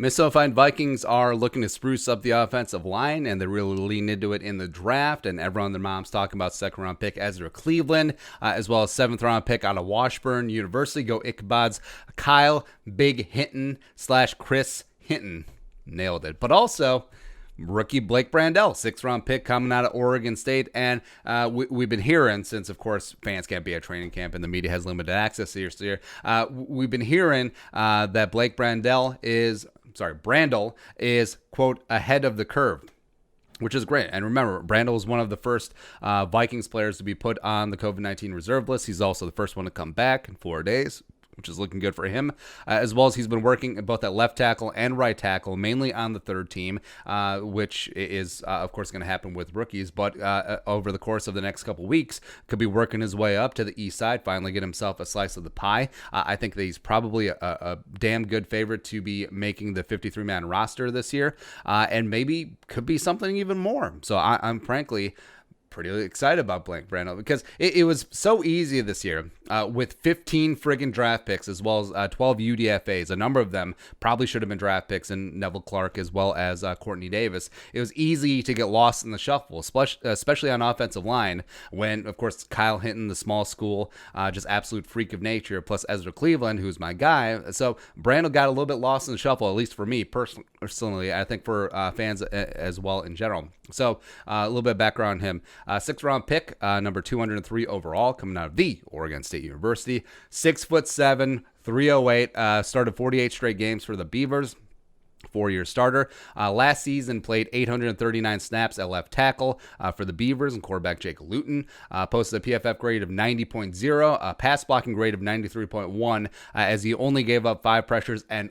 Minnesota Vikings are looking to spruce up the offensive line, and they really lean into it in the draft. And everyone and their mom's talking about second-round pick Ezra Cleveland, as well as seventh-round pick out of Washburn University. Go Ichabod's Kyle Big Hinton / Chris Hinton. Nailed it. But also rookie Blake Brandel, sixth-round pick coming out of Oregon State. And we've been hearing, since, of course, fans can't be at training camp and the media has limited access here, we've been hearing that Brandel is, quote, ahead of the curve, which is great. And remember, Brandel was one of the first Vikings players to be put on the COVID-19 reserve list. He's also the first one to come back in 4 days, which is looking good for him, as well as he's been working both at left tackle and right tackle, mainly on the third team, which is, of course, going to happen with rookies, but over the course of the next couple weeks, could be working his way up to the east side, finally get himself a slice of the pie. I think that he's probably a damn good favorite to be making the 53-man roster this year, and maybe could be something even more. So I'm frankly pretty excited about Blake Brandel because it was so easy this year with 15 friggin' draft picks as well as 12 UDFAs. A number of them probably should have been draft picks, and Neville Clark as well as Courtney Davis. It was easy to get lost in the shuffle, especially on offensive line when, of course, Kyle Hinton, the small school, just absolute freak of nature, plus Ezra Cleveland, who's my guy. So Brandel got a little bit lost in the shuffle, at least for me personally. I think for fans as well in general. So a little bit of background on him. Sixth-round pick, number 203 overall, coming out of the Oregon State University. 6'7", 308. Started 48 straight games for the Beavers. 4-year starter. Last season played 839 snaps at left tackle for the Beavers and quarterback Jake Luton. Posted a PFF grade of 90.0, a pass blocking grade of 93.1, as he only gave up 5 pressures and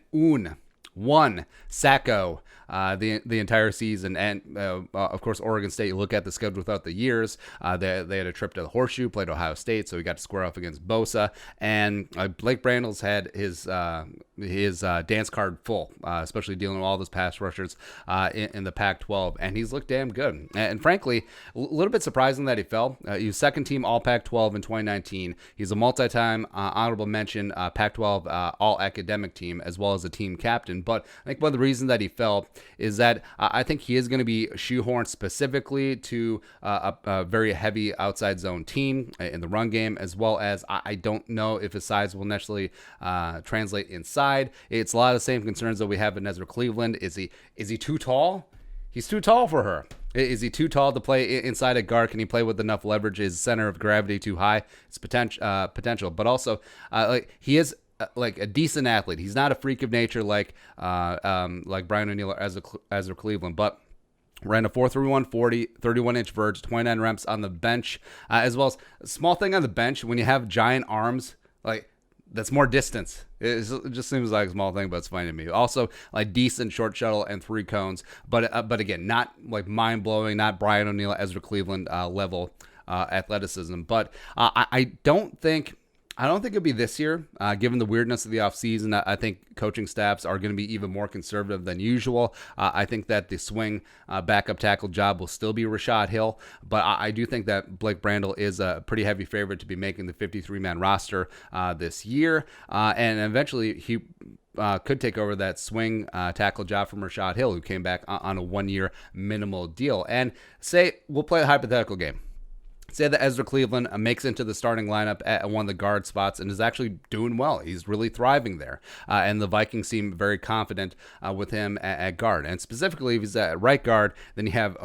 one sacco the entire season. And of course, Oregon State, you look at the schedule throughout the years, they had a trip to the Horseshoe, played Ohio State, so he got to square off against Bosa. And Blake Brandel's had his dance card full, especially dealing with all those pass rushers in the Pac-12, and he's looked damn good. And frankly, a little bit surprising that he fell. He was second team All Pac-12 in 2019. He's a multi-time honorable mention Pac-12 All Academic Team, as well as a team captain. But I think one of the reasons that he fell is that I think he is going to be shoehorned specifically to a very heavy outside zone team in the run game, as well as I don't know if his size will necessarily translate inside. It's a lot of the same concerns that we have in Ezra Cleveland. Is he too tall? He's too tall for her. Is he too tall to play inside a guard? Can he play with enough leverage? Is center of gravity too high? It's potential, but also he is like a decent athlete. He's not a freak of nature like Brian O'Neill or Ezra Cleveland, but ran a 4.31 40, 31-inch verge, 29 reps on the bench, as well as a small thing on the bench. When you have giant arms, that's more distance. It just seems like a small thing, but it's funny to me. Also, decent short shuttle and 3 cones, but again, not mind-blowing, not Brian O'Neill, Ezra Cleveland level athleticism. But I don't think it'll be this year, given the weirdness of the offseason. I think coaching staffs are going to be even more conservative than usual. I think that the swing backup tackle job will still be Rashad Hill, but I do think that Blake Brandel is a pretty heavy favorite to be making the 53-man roster this year, and eventually he could take over that swing tackle job from Rashad Hill, who came back on a 1-year minimal deal. And we'll play a hypothetical game. Say that Ezra Cleveland makes into the starting lineup at one of the guard spots and is actually doing well. He's really thriving there. And the Vikings seem very confident with him at guard. And specifically, if he's at right guard, then you have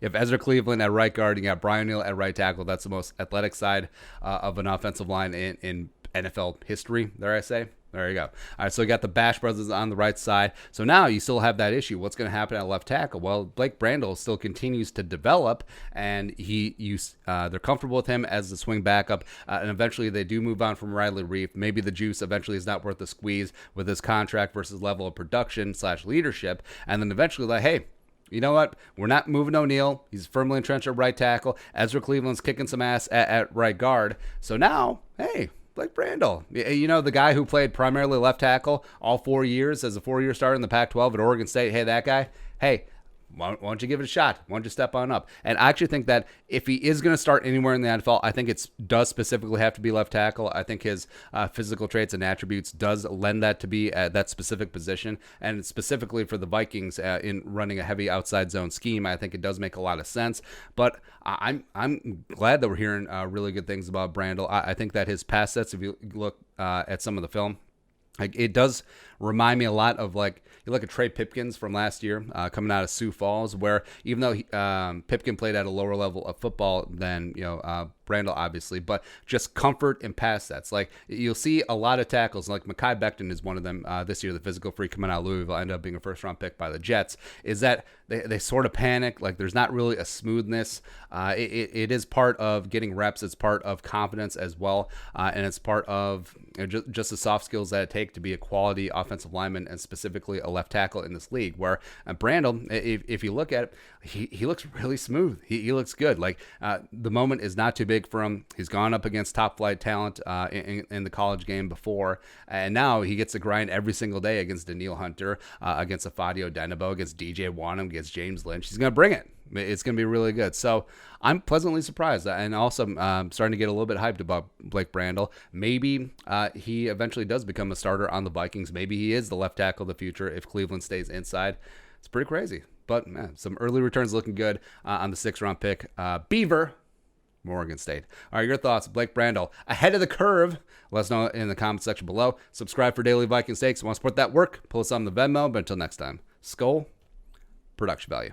Ezra Cleveland at right guard, you got Brian O'Neill at right tackle. That's the most athletic side of an offensive line in NFL history, dare I say. There you go. All right, so we got the Bash brothers on the right side. So now you still have that issue. What's going to happen at left tackle? Well, Blake Brandel still continues to develop, and they're comfortable with him as the swing backup. And eventually they do move on from Riley Reif. Maybe the juice eventually is not worth the squeeze with his contract versus level of production / leadership. And then eventually, hey, you know what? We're not moving O'Neill. He's firmly entrenched at right tackle. Ezra Cleveland's kicking some ass at right guard. So now, hey, Blake Brandel, the guy who played primarily left tackle all 4 years as a 4-year starter in the Pac-12 at Oregon State. Hey, that guy. Hey, why don't you give it a shot? Why don't you step on up? And I actually think that if he is going to start anywhere in the NFL, I think it does specifically have to be left tackle. I think his physical traits and attributes does lend that to be at that specific position. And specifically for the Vikings in running a heavy outside zone scheme, I think it does make a lot of sense. But I'm glad that we're hearing really good things about Brandel. I think that his pass sets, if you look at some of the film, like, it does remind me a lot of, like, you look at Trey Pipkins from last year coming out of Sioux Falls, where even though Pipkin played at a lower level of football than Brandel, obviously, but just comfort and pass sets. Like, you'll see a lot of tackles, like Mekhi Becton is one of them this year, the physical freak coming out of Louisville, ended up being a first-round pick by the Jets, is that they sort of panic. Like, there's not really a smoothness. It is part of getting reps. It's part of confidence as well, and it's part of just the soft skills that it takes to be a quality offensive lineman, and specifically a left tackle in this league, where Brandel, if you look at it, he looks really smooth. He looks good. Like, the moment is not too big for him. He's gone up against top flight talent in the college game before, and now he gets to grind every single day against Daniil Hunter, against Afadio Denebo, against DJ Wanham, against James Lynch. He's going to bring it. It's going to be really good. So I'm pleasantly surprised, and also starting to get a little bit hyped about Blake Brandel. Maybe he eventually does become a starter on the Vikings. Maybe he is the left tackle of the future if Cleveland stays inside. It's pretty crazy. But man, some early returns looking good on the 6th-round pick. Beaver, Oregon State. All right, your thoughts. Blake Brandel, ahead of the curve. Let us know in the comment section below. Subscribe for daily Viking Stakes. Want to support that work? Pull us on the Venmo. But until next time, Skull, production value.